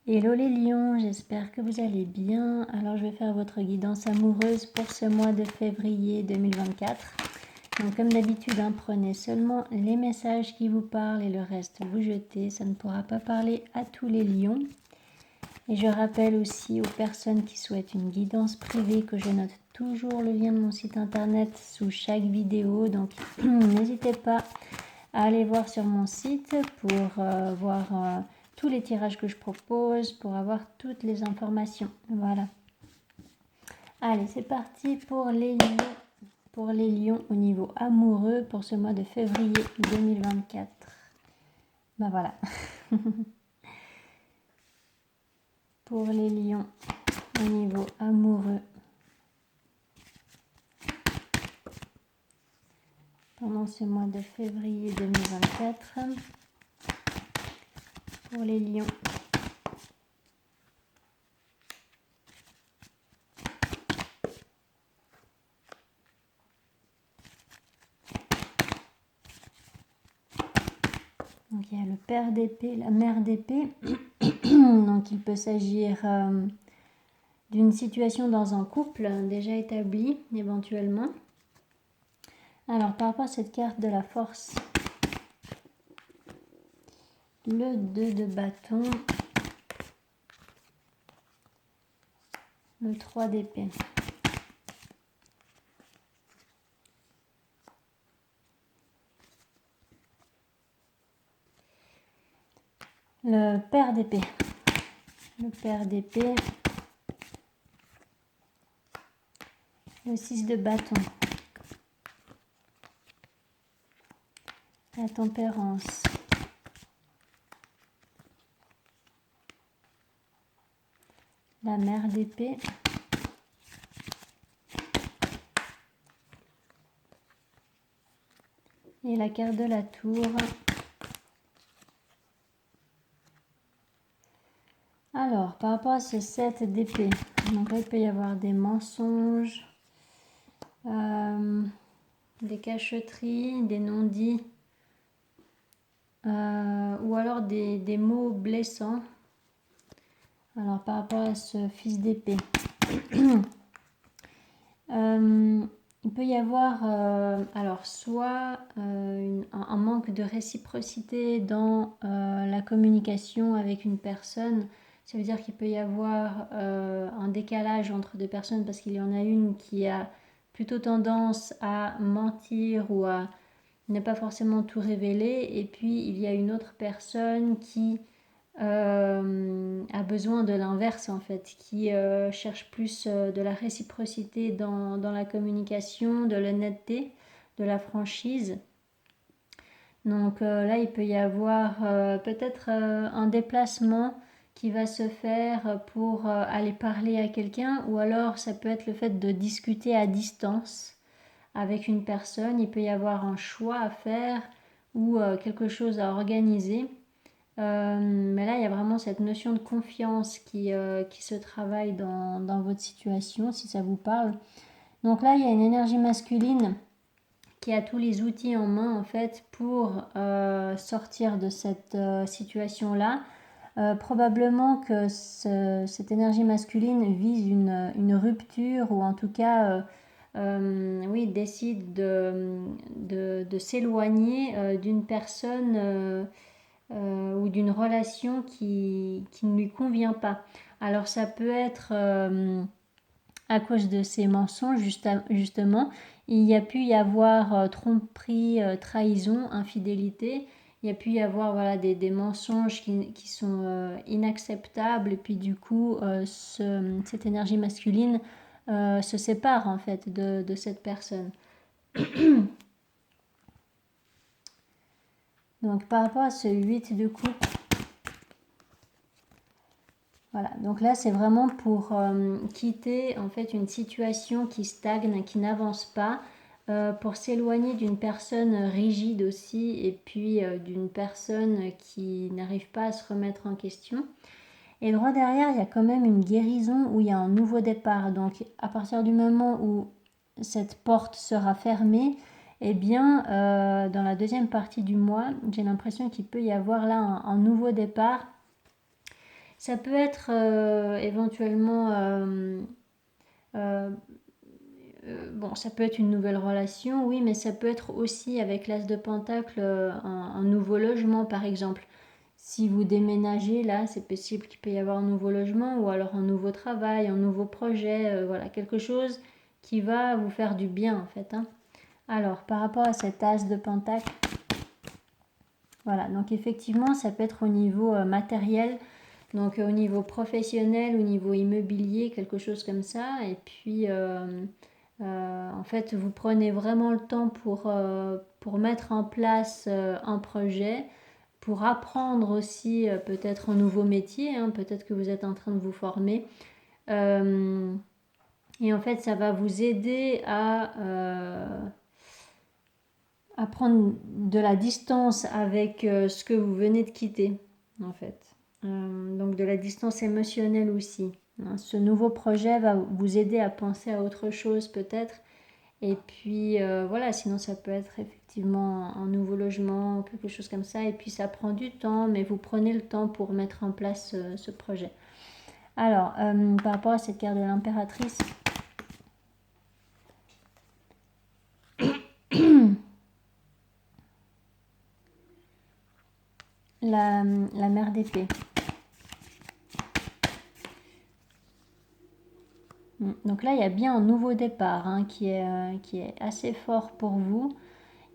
Hello les lions, j'espère que vous allez bien. Alors je vais faire votre guidance amoureuse pour ce mois de février 2024. Donc comme d'habitude, prenez seulement les messages qui vous parlent et le reste vous jetez. Ça ne pourra pas parler à tous les lions. Et je rappelle aussi aux personnes qui souhaitent une guidance privée que je note toujours le lien de mon site internet sous chaque vidéo. Donc n'hésitez pas à aller voir sur mon site pour voir tous les tirages que je propose, pour avoir toutes les informations. Voilà. Allez, c'est parti pour les lions. Pour les lions au niveau amoureux pour ce mois de février 2024. Ben voilà. Pour les lions au niveau amoureux. Pendant ce mois de février 2024. Pour les lions. Donc il y a le père d'épée, la mère d'épée. Donc il peut s'agir d'une situation dans un couple déjà établi éventuellement. Alors par rapport à cette carte de la force, le 2 de bâton, le 3 d'épée. Le père d'épée. Le père d'épée. Le 6 de bâton. La tempérance. La mère d'épée. Et la carte de la tour. Alors, par rapport à ce 7 d'épée, donc là, il peut y avoir des mensonges, des cacheteries, des non-dits, ou alors des mots blessants. Alors, par rapport à ce fils d'épée, il peut y avoir alors soit un manque de réciprocité dans la communication avec une personne. Ça veut dire qu'il peut y avoir un décalage entre deux personnes parce qu'il y en a une qui a plutôt tendance à mentir ou à ne pas forcément tout révéler, et puis il y a une autre personne qui a besoin de l'inverse en fait, qui cherche plus de la réciprocité dans la communication, de l'honnêteté, de la franchise. Donc là, il peut y avoir peut-être un déplacement qui va se faire pour aller parler à quelqu'un, ou alors ça peut être le fait de discuter à distance avec une personne. Il peut y avoir un choix à faire ou quelque chose à organiser. Mais là, il y a vraiment cette notion de confiance qui se travaille dans votre situation, si ça vous parle. Donc là, il y a une énergie masculine qui a tous les outils en main, en fait, pour sortir de cette situation-là. Probablement que cette énergie masculine vise une rupture, ou en tout cas, oui, décide de s'éloigner d'une personne ou d'une relation qui ne lui convient pas. Alors ça peut être à cause de ces mensonges, justement. Il y a pu y avoir tromperie, trahison, infidélité. Il y a pu y avoir voilà, des mensonges qui sont inacceptables, et puis du coup cette énergie masculine se sépare en fait de cette personne. Donc par rapport à ce 8 de coupe, voilà, donc là c'est vraiment pour quitter en fait une situation qui stagne, qui n'avance pas, pour s'éloigner d'une personne rigide aussi, et puis d'une personne qui n'arrive pas à se remettre en question. Et droit derrière, il y a quand même une guérison où il y a un nouveau départ. Donc à partir du moment où cette porte sera fermée, eh bien dans la deuxième partie du mois, j'ai l'impression qu'il peut y avoir là un nouveau départ Ça peut être éventuellement, bon, ça peut être une nouvelle relation, oui, mais ça peut être aussi avec l'As de Pentacle, un nouveau logement par exemple. Si vous déménagez là, c'est possible qu'il peut y avoir un nouveau logement ou alors un nouveau travail, un nouveau projet, voilà, quelque chose qui va vous faire du bien en fait, hein. Alors, par rapport à cet As de Pentacle, voilà, donc effectivement, ça peut être au niveau matériel, donc au niveau professionnel, au niveau immobilier, quelque chose comme ça. Et puis, en fait, vous prenez vraiment le temps pour mettre en place un projet, pour apprendre aussi peut-être un nouveau métier, hein, peut-être que vous êtes en train de vous former. Et en fait, ça va vous aider à prendre de la distance avec ce que vous venez de quitter, en fait. Donc de la distance émotionnelle aussi, hein. Ce nouveau projet va vous aider à penser à autre chose peut-être. Et puis voilà, sinon ça peut être effectivement un nouveau logement, quelque chose comme ça. Et puis ça prend du temps, mais vous prenez le temps pour mettre en place ce projet. Alors, par rapport à cette carte de l'impératrice, la mère d'épée. Donc là, il y a bien un nouveau départ, hein, qui est assez fort pour vous.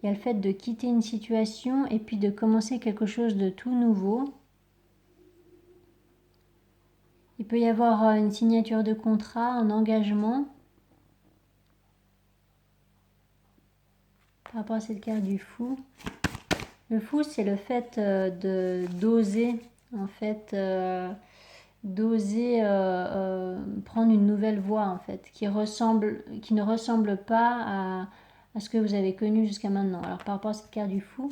Il y a le fait de quitter une situation et puis de commencer quelque chose de tout nouveau. Il peut y avoir une signature de contrat, un engagement. Par rapport à cette carte du fou. Le fou, c'est le fait d'oser, en fait, d'oser prendre une nouvelle voie, en fait, qui ne ressemble pas à ce que vous avez connu jusqu'à maintenant. Alors, par rapport à cette carte du fou,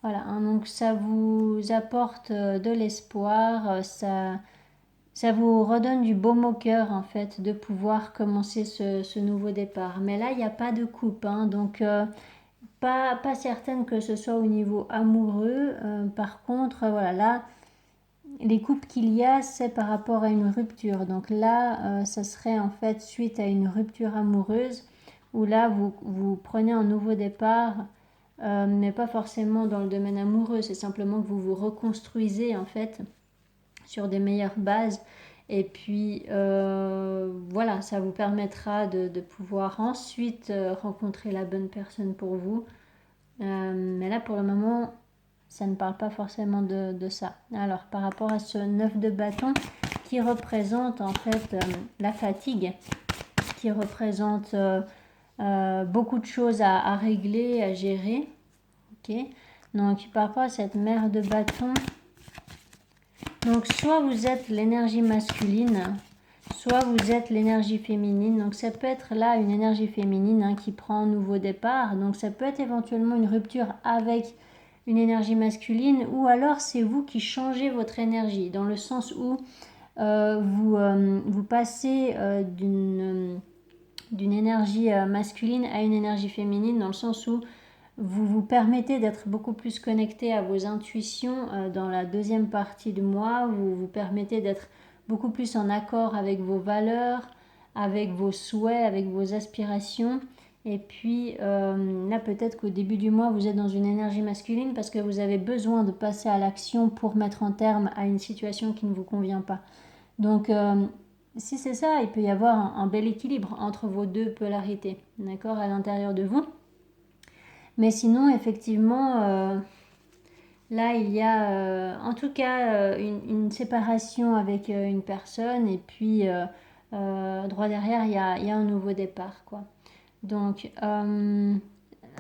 voilà, hein, donc ça vous apporte de l'espoir, ça vous redonne du baume au cœur, en fait, de pouvoir commencer ce nouveau départ. Mais là, il n'y a pas de coupe, hein, donc pas certaine que ce soit au niveau amoureux. Par contre, voilà, là, les coupes qu'il y a, c'est par rapport à une rupture. Donc là, ça serait en fait suite à une rupture amoureuse, où là, vous prenez un nouveau départ, mais pas forcément dans le domaine amoureux. C'est simplement que vous vous reconstruisez en fait sur des meilleures bases. Et puis voilà, ça vous permettra de pouvoir ensuite rencontrer la bonne personne pour vous. Mais là, pour le moment, ça ne parle pas forcément de ça. Alors, par rapport à ce 9 de bâton qui représente en fait la fatigue, qui représente beaucoup de choses à régler, à gérer. Ok. Donc, par rapport à cette mère de bâton, donc soit vous êtes l'énergie masculine, soit vous êtes l'énergie féminine. Donc ça peut être là une énergie féminine, hein, qui prend un nouveau départ. Donc ça peut être éventuellement une rupture avec une énergie masculine, ou alors c'est vous qui changez votre énergie, dans le sens où vous passez d'une énergie masculine à une énergie féminine, dans le sens où vous vous permettez d'être beaucoup plus connecté à vos intuitions dans la deuxième partie du mois. Vous vous permettez d'être beaucoup plus en accord avec vos valeurs, avec vos souhaits, avec vos aspirations. Et puis là, peut-être qu'au début du mois, vous êtes dans une énergie masculine parce que vous avez besoin de passer à l'action pour mettre un terme à une situation qui ne vous convient pas. Donc, si c'est ça, il peut y avoir un bel équilibre entre vos deux polarités, d'accord, à l'intérieur de vous. Mais sinon, effectivement, là, il y a en tout cas une séparation avec une personne, et puis droit derrière, il y a un nouveau départ, quoi. Donc,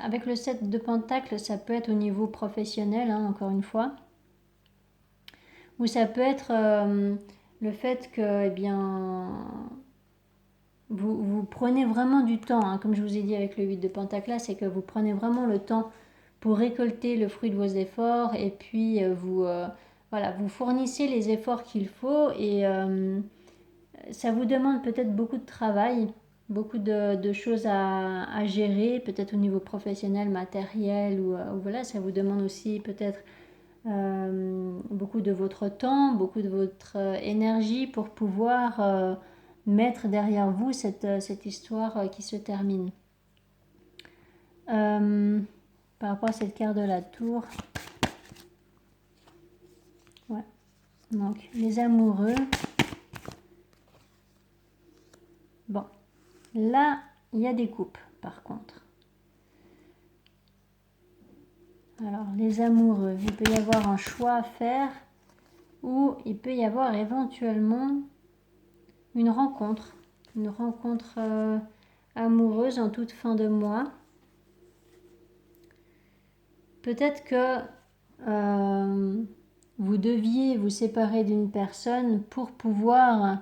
avec le 7 de Pentacle, ça peut être au niveau professionnel, hein, encore une fois. Ou ça peut être le fait que, eh bien, vous prenez vraiment du temps, hein, comme je vous ai dit avec le 8 de Pentacle, c'est que vous prenez vraiment le temps pour récolter le fruit de vos efforts, et puis voilà, vous fournissez les efforts qu'il faut, et ça vous demande peut-être beaucoup de travail, beaucoup de choses à gérer, peut-être au niveau professionnel, matériel, ou voilà, ça vous demande aussi peut-être beaucoup de votre temps, beaucoup de votre énergie pour pouvoir mettre derrière vous cette histoire qui se termine. Par rapport à cette carte de la tour, ouais. Donc les amoureux. Bon, là il y a des coupes par contre. Alors les amoureux, il peut y avoir un choix à faire ou il peut y avoir éventuellement une rencontre amoureuse en toute fin de mois. Peut-être que vous deviez vous séparer d'une personne pour pouvoir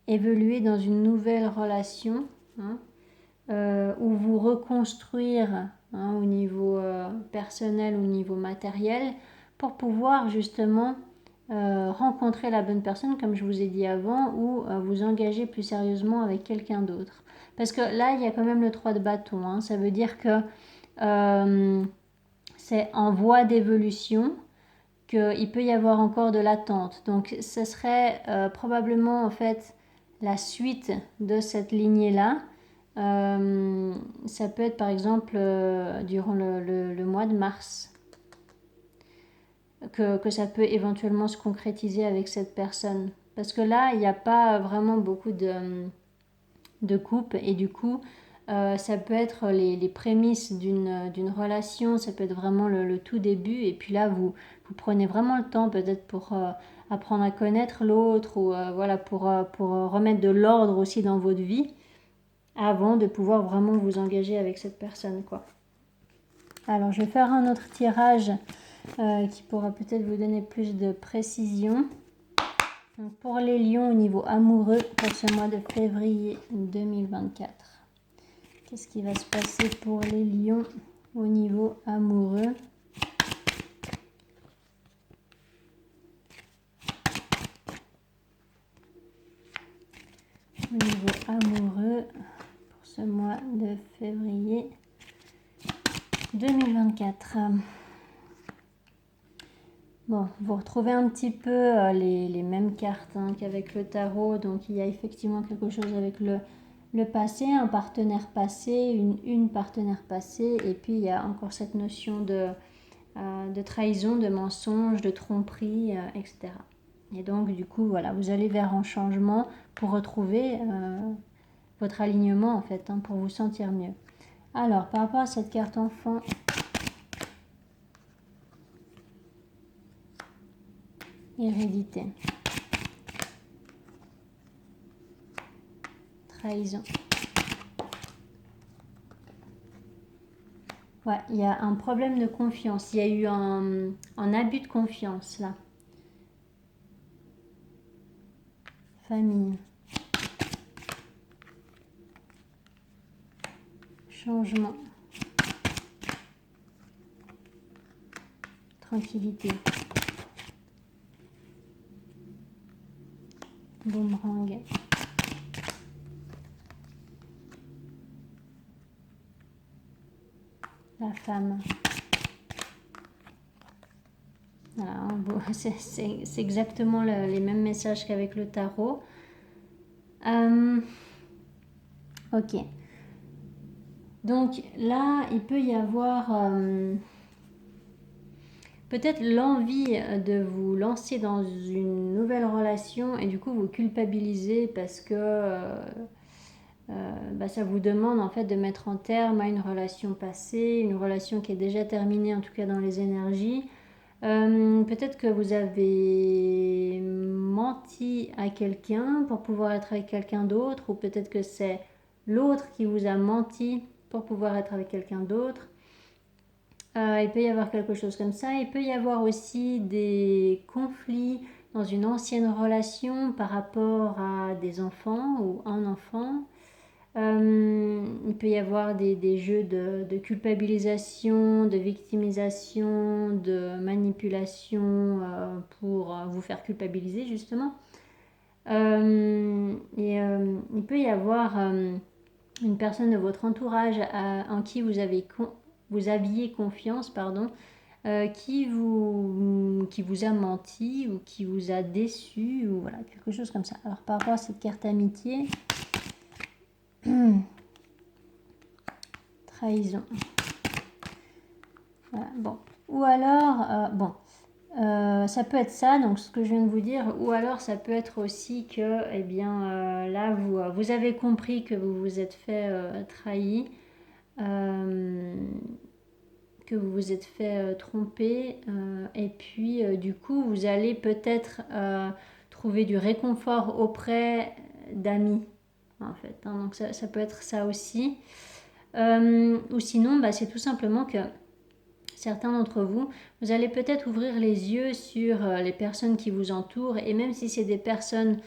évoluer dans une nouvelle relation, hein, ou vous reconstruire, hein, au niveau personnel, au niveau matériel, pour pouvoir justement rencontrer la bonne personne, comme je vous ai dit avant, ou vous engager plus sérieusement avec quelqu'un d'autre. Parce que là, il y a quand même le 3 de bâton, hein. Ça veut dire que c'est en voie d'évolution, qu'il peut y avoir encore de l'attente. Donc, ce serait probablement en fait la suite de cette lignée-là. Ça peut être par exemple durant le mois de mars que ça peut éventuellement se concrétiser avec cette personne. Parce que là, il n'y a pas vraiment beaucoup de couple et du coup, ça peut être les prémices d'une relation, ça peut être vraiment le tout début et puis là, vous prenez vraiment le temps peut-être pour apprendre à connaître l'autre ou voilà, pour remettre de l'ordre aussi dans votre vie avant de pouvoir vraiment vous engager avec cette personne, quoi. Alors, je vais faire un autre tirage qui pourra peut-être vous donner plus de précision. Donc, pour les lions au niveau amoureux pour ce mois de février 2024. Qu'est-ce qui va se passer pour les lions au niveau amoureux? Au niveau amoureux pour ce mois de février 2024. Bon, vous retrouvez un petit peu les mêmes cartes, hein, qu'avec le tarot. Donc il y a effectivement quelque chose avec le passé, un partenaire passé, une partenaire passée. Et puis il y a encore cette notion de trahison, de mensonge, de tromperie, etc. Et donc du coup, voilà, vous allez vers un changement pour retrouver votre alignement en fait, hein, pour vous sentir mieux. Alors, par rapport à cette carte enfant, hérédité, trahison. Ouais, il y a un problème de confiance. Il y a eu un abus de confiance là. Famille. Changement. Tranquillité. Boomerang. La femme. Voilà, bon, c'est exactement les mêmes messages qu'avec le tarot. Ok. Donc là, il peut y avoir peut-être l'envie de vous lancer dans une nouvelle relation et du coup vous culpabilisez parce que ça vous demande en fait de mettre un terme à une relation passée, une relation qui est déjà terminée en tout cas dans les énergies. Peut-être que vous avez menti à quelqu'un pour pouvoir être avec quelqu'un d'autre, ou peut-être que c'est l'autre qui vous a menti pour pouvoir être avec quelqu'un d'autre. Il peut y avoir quelque chose comme ça. Il peut y avoir aussi des conflits dans une ancienne relation par rapport à des enfants ou un enfant. Il peut y avoir des jeux de culpabilisation, de victimisation, de manipulation pour vous faire culpabiliser justement. Il peut y avoir une personne de votre entourage en qui vous aviez confiance, pardon, qui vous a menti ou qui vous a déçu, ou voilà, quelque chose comme ça. Alors par rapport à cette carte amitié, trahison. Voilà, bon. Ou alors, ça peut être ça, donc ce que je viens de vous dire, ou alors ça peut être aussi que, eh bien, là, vous avez compris que vous vous êtes fait trahir, que vous vous êtes fait tromper, et puis du coup, vous allez peut-être trouver du réconfort auprès d'amis, en fait. Hein, donc ça peut être ça aussi. Ou sinon, c'est tout simplement que certains d'entre vous, vous allez peut-être ouvrir les yeux sur les personnes qui vous entourent, et même si c'est des personnes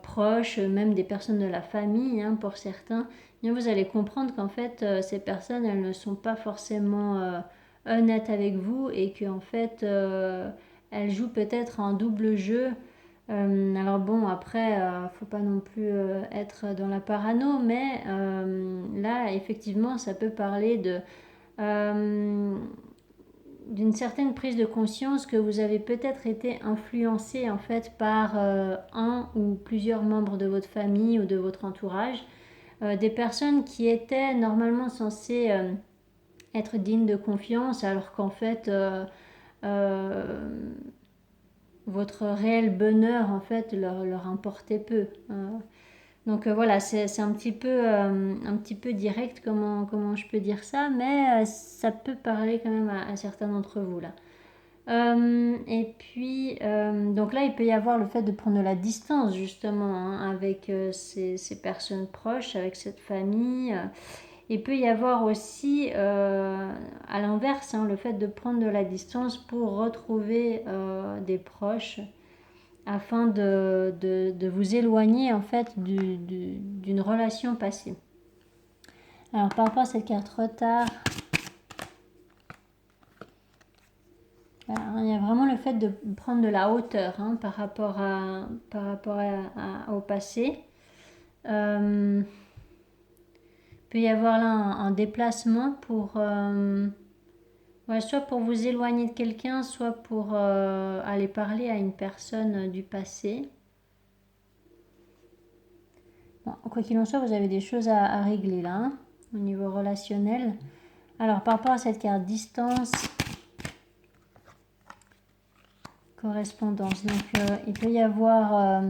proches, même des personnes de la famille, hein, pour certains, bien vous allez comprendre qu'en fait, ces personnes, elles ne sont pas forcément honnêtes avec vous, et qu'en fait, elles jouent peut-être un double jeu. Alors bon, après, faut pas non plus être dans la parano, mais là, effectivement, ça peut parler euh, d'une certaine prise de conscience que vous avez peut-être été influencé en fait par un ou plusieurs membres de votre famille ou de votre entourage, des personnes qui étaient normalement censées être dignes de confiance, alors qu'en fait euh, votre réel bonheur en fait leur importait peu. Donc voilà, c'est un petit peu direct comment je peux dire ça, mais ça peut parler quand même à certains d'entre vous là. Et puis, donc là, il peut y avoir le fait de prendre de la distance justement, hein, avec ces personnes proches, avec cette famille. Il peut y avoir aussi, à l'inverse, hein, le fait de prendre de la distance pour retrouver des proches, afin de vous éloigner en fait d'une relation passée. Alors par rapport à cette carte retard, voilà, il y a vraiment le fait de prendre de la hauteur, hein, par rapport au passé. Il peut y avoir là un déplacement pour soit pour vous éloigner de quelqu'un, soit pour aller parler à une personne du passé. Bon, quoi qu'il en soit, vous avez des choses à régler là, hein, au niveau relationnel. Alors par rapport à cette carte distance, correspondance, donc il peut y avoir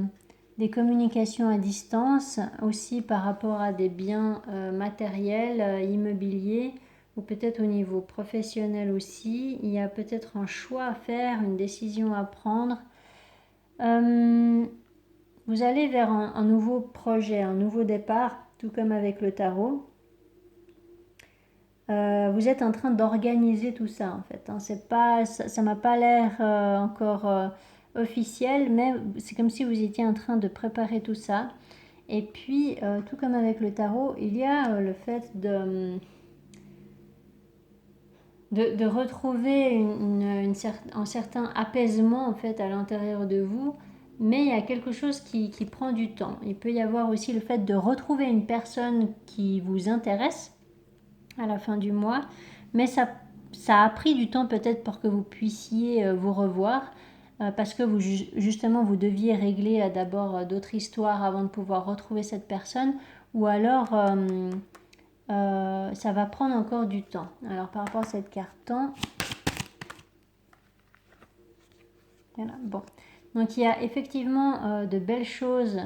des communications à distance aussi par rapport à des biens matériels, immobiliers, ou peut-être au niveau professionnel aussi. Il y a peut-être un choix à faire, une décision à prendre. Vous allez vers un nouveau projet, un nouveau départ, tout comme avec le tarot. Vous êtes en train d'organiser tout ça en fait, hein. C'est pas, ça m'a pas l'air encore officiel, mais c'est comme si vous étiez en train de préparer tout ça. Et puis, tout comme avec le tarot, il y a le fait de retrouver un certain apaisement en fait à l'intérieur de vous, mais il y a quelque chose qui prend du temps. Il peut y avoir aussi le fait de retrouver une personne qui vous intéresse à la fin du mois, mais ça a pris du temps peut-être pour que vous puissiez vous revoir, parce que justement vous deviez régler d'abord d'autres histoires avant de pouvoir retrouver cette personne, ou alors ça va prendre encore du temps. Alors par rapport à cette carte temps, voilà, bon. Donc il y a effectivement de belles choses,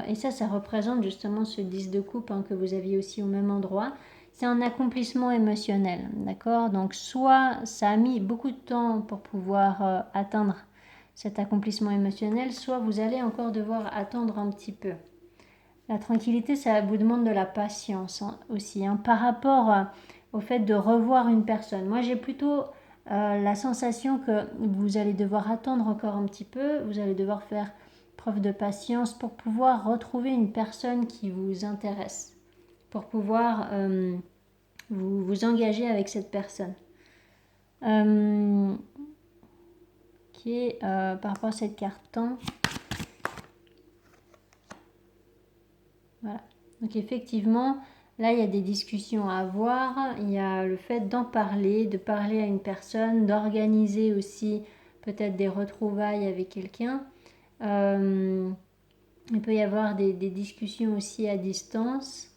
et ça représente justement ce 10 de coupe, hein, que vous aviez aussi au même endroit. C'est un accomplissement émotionnel, d'accord? Donc soit ça a mis beaucoup de temps pour pouvoir atteindre cet accomplissement émotionnel, soit vous allez encore devoir attendre un petit peu. La tranquillité, ça vous demande de la patience, hein, aussi, hein, par rapport au fait de revoir une personne. Moi, j'ai plutôt la sensation que vous allez devoir attendre encore un petit peu, vous allez devoir faire preuve de patience pour pouvoir retrouver une personne qui vous intéresse, pour pouvoir vous engager avec cette personne. Par rapport à cette carte temps, voilà. Donc effectivement, Là, il y a des discussions à avoir, il y a le fait d'en parler, de parler à une personne, d'organiser aussi peut-être des retrouvailles avec quelqu'un. Il peut y avoir des discussions aussi à distance.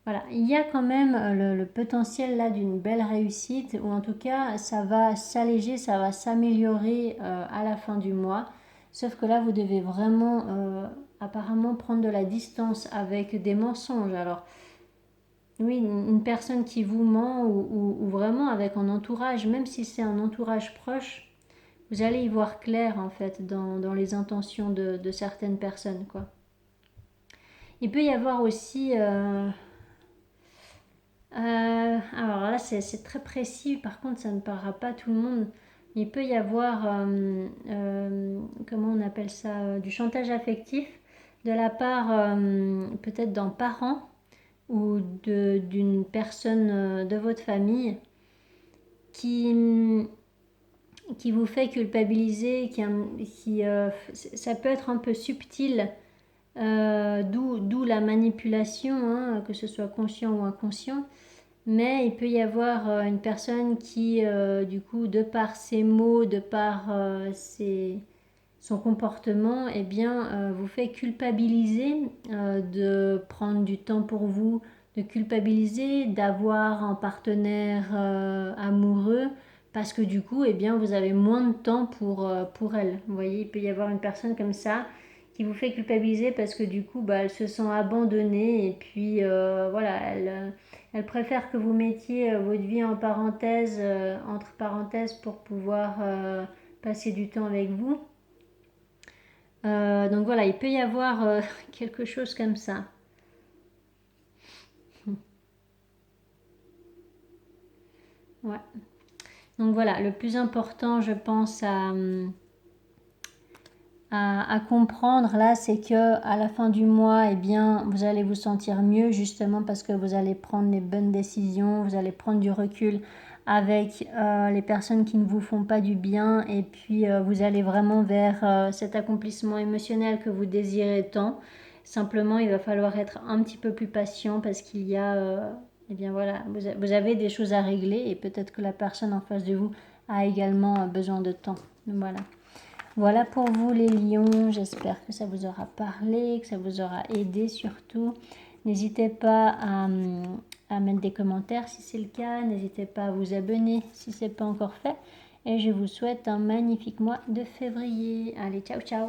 Voilà, il y a quand même le potentiel là d'une belle réussite, ou en tout cas ça va s'alléger, ça va s'améliorer à la fin du mois. Sauf que là, vous devez vraiment apparemment prendre de la distance avec des mensonges. Alors, oui, une personne qui vous ment ou vraiment avec un entourage, même si c'est un entourage proche, vous allez y voir clair en fait dans les intentions de certaines personnes, quoi. Il peut y avoir aussi alors là, c'est très précis, par contre, ça ne parlera pas à tout le monde. Il peut y avoir, comment on appelle ça, du chantage affectif de la part peut-être d'un parent ou d'une personne de votre famille qui, qui vous fait culpabiliser, ça peut être un peu subtil, d'où la manipulation, hein, que ce soit conscient ou inconscient. Mais il peut y avoir une personne qui, du coup, de par ses mots, de par son comportement, eh bien, vous fait culpabiliser de prendre du temps pour vous, de culpabiliser d'avoir un partenaire amoureux, parce que du coup, eh bien, vous avez moins de temps pour elle. Vous voyez, il peut y avoir une personne comme ça qui vous fait culpabiliser parce que du coup, bah, elle se sent abandonnée et puis voilà, elle préfère que vous mettiez votre vie en parenthèse, entre parenthèses pour pouvoir passer du temps avec vous. Donc voilà, il peut y avoir quelque chose comme ça. Ouais. Donc voilà, le plus important, je pense, à comprendre là, c'est que à la fin du mois, eh bien, vous allez vous sentir mieux justement parce que vous allez prendre les bonnes décisions, vous allez prendre du recul avec les personnes qui ne vous font pas du bien et puis vous allez vraiment vers cet accomplissement émotionnel que vous désirez tant. Simplement, il va falloir être un petit peu plus patient parce qu'il y a, eh bien voilà, vous avez des choses à régler et peut-être que la personne en face de vous a également besoin de temps. Voilà. Voilà pour vous les lions, j'espère que ça vous aura parlé, que ça vous aura aidé surtout. N'hésitez pas à mettre des commentaires si c'est le cas, n'hésitez pas à vous abonner si ce n'est pas encore fait. Et je vous souhaite un magnifique mois de février. Allez, ciao ciao!